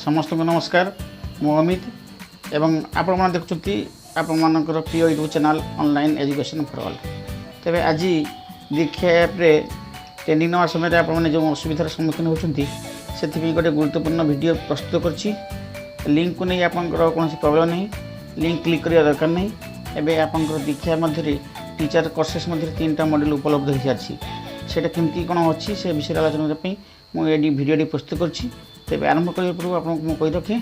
समस्त को नमस्कार मु अमित एवं आपण मैंने देखुं आपण मानकर प्रिय YouTube channel online education for all. तेरे आज दीक्षा ऐप ट्रेनिंग नवा समय आपने जो असुविधार सम्मुखीन होती से गोटे गुरुत्वपूर्ण वीडियो प्रस्तुत कर लिंक को नहीं आपंकर कौन प्रॉब्लम नहीं, लिंक क्लिक करने दरकार नहीं। एवं आपंकर दीक्षा मध्य टीचर कोर्सेस मध्य 3टा मॉड्यूल उपलब्ध हो सारी से केमती कौन अच्छी से विषय आलोचना मुझे वीडियो प्रस्तुत करुँच। तेज आरंभ करने पूर्व आपको कही रखे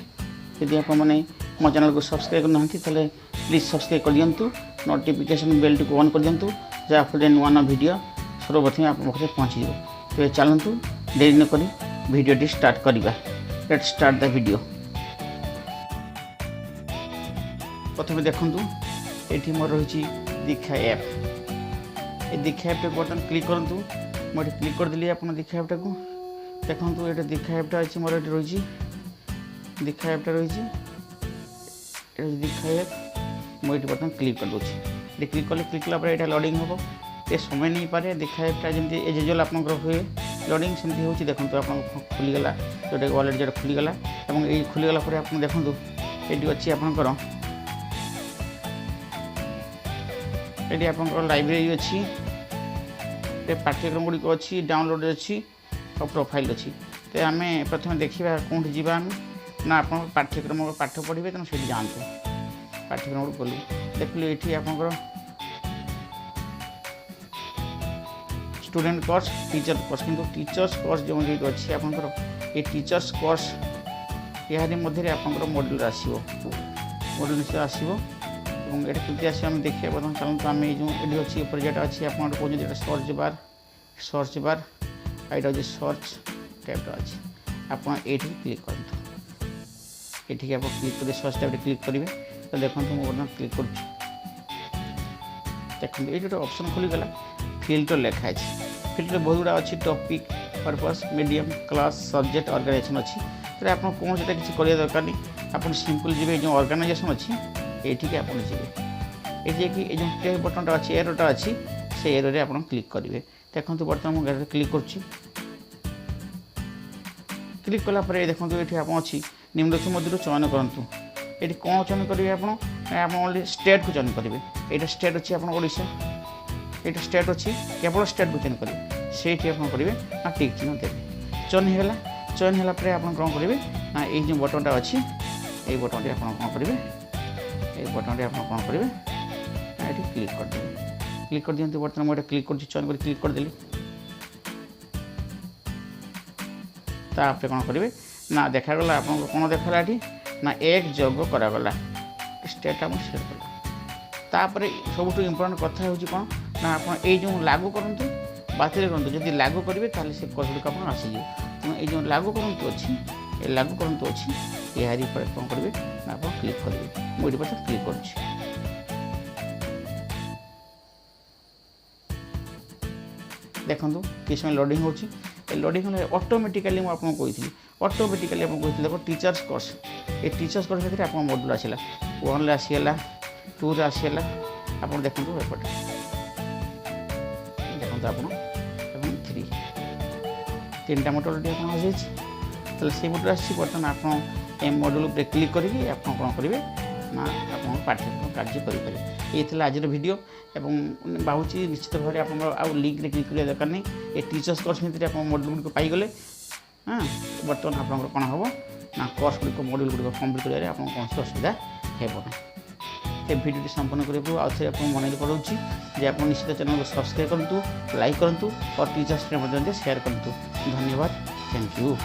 यदि आपने मो चैनल को सब्सक्राइब करना तेल प्लीज सब्सक्राइब कर दिंतु, नोटिफिकेशन बेल टी ऑन कर दिंतु जहाँफल नुआ नुआ वीडियो सर्वप्रथम आप पाखे पहुँची। तेज चलतु देरी नक वीडियो स्टार्ट करवा। Let's start the video. प्रथम देखूँ ये मोर रही दीक्षा ऐप। ये दीक्षा ऐप बटन क्लिक करूँ। मुझे क्लिक करदेली आप दीक्षा ऐपटा को देखो। ये दीक्षा ऐपटा अच्छी मोर ये रही दीक्षा ऐपटा रही दीक्षा ऐप। मुझे बर्तमान क्लिक कर दूसरी क्लिक कला ये लोडिंग हम ये समय नहीं पारे। दीक्षा ऐपटा जमी एज यूजुअल आप हुए लोडिंग सेमती हो देखो। आप खुलीगला जोटा वॉलेट जो खुलीगला और ये खुलीगला आप देखो ये अच्छी आपंकर ये आपंकर लाइब्रेरी अच्छी पाठ्यक्रम गुड़िक अच्छी डाउनलोड अच्छी और प्रोफाइल अच्छी। तो आम प्रथम देखा कौट जावा ना आप पाठ्यक्रम पाठ पढ़े तेना से जातु पाठ्यक्रम गलु देखिए ये आपंकर स्टूडेंट कोर्स टीचर कोर्स किंतु टीचर्स कोर्स जो अच्छी आपंकर ये टीचर्स कोर्स यार मध्य आपंकर मॉड्यूल आसो मॉड्यूल निश्चय आसो और ये केमती आम देखिए। बर्तमान चलते आम ये अच्छी जेटा अच्छी आप कहते सर्च बार यहाँ हूँ सर्च टैबटा अच्छी आप क्लिक करूँ। ये आप क्लिक कर सर्च टैब क्लिक करेंगे तो देखो मुझे बर्तमान क्लिक कर देखो ये जो ऑप्शन खोलीगला फिल्टर लिखाई। फिल्टर बहुत गुड़ा अच्छी topic purpose medium class subject organisation अच्छी। तो आप कौन से किसी कर दरकार नहीं आप सिंपल जी जो ऑर्गेनाइजेशन अच्छी ये आप जी ये जो प्ले बटनटा अच्छी एरोटा अच्छी से एरो आप क्लिक करेंगे। देखो बर्तमान मुझे क्लिक कर क्लिक कलापर देखो ये आप अच्छी निम्नलिखित मध्य चयन करूँ। ये कौन चयन करेंगे आप ओनली स्टेट को चयन करेंगे। यहाँ स्टेट अच्छी आप ओडिशा ये स्टेट अच्छी केवल स्टेट को चयन करेंगे से आप करेंगे ना टिक चिन्ह देवे। चयन है आप कौन करेंगे ना ये बटनटा अच्छी ये बटन आप कौन करेंगे ये बटन आप कौन करेंगे ना ये क्लिक कर देंगे। क्लिक कर दिखाँ बर्तमान मुझे क्लिक कर चयन कर क्लिक करदेली तापर कौन करेंगे ना देखागला आप कौन देखा ये ना एक जोग करागला स्टेट आप सेट कला। तापर सब इम्पोर्टाट कथा हूँ कौन ना आप जो लागू करूँ बातिल करूँ जब लागू करेंगे ताल से कोर्स गुड़िक आप आसीजे। तेणु ये जो लागू करूँ अच्छी ये लागू करूँ अच्छी यार कौन करेंगे ना आप क्लिक करेंगे। मुझे बस क्लिक कर देखो कि समय लोडिंग हो लोडिंग ऑटोमेटिकली मुझे कही ऑटोमेटिकली आपको देखो टीचर्स कोर्स ये टीचर्स कोर्स भर आप मॉड्यूल आसला 1 आसीगला 2 आसीगला आप देखो एपटे देखो आप 3टा मॉड्यूल आप से मॉड्यूल आसी बर्तमान आप मॉड्यूल पर क्लिक करके आप कौन करेंगे ना आप पाठ्यक्रम कार्य करेंगे। ये आज वीडियो एवं भावुँ निश्चित भाव आप लिंक क्लिक करने दरकार नहीं। ये टीचर्स कोर्स भितर आप मॉड्यूल गुड़िक पाईगले। हाँ बर्तमान आप कौन हम ना कोर्स गुड़िक मॉड्यूल गुड़िक कम्प्लीट करेंगे आप कौन सी असुविधा होना। ये वीडियो संपूर्ण करने आउ थे आप मन पड़ोची जे आप निश्चित चैनल को सब्सक्राइब करूँ, लाइक करूँ और टीचर्स शेयर करूँ। धन्यवाद, थैंक यू।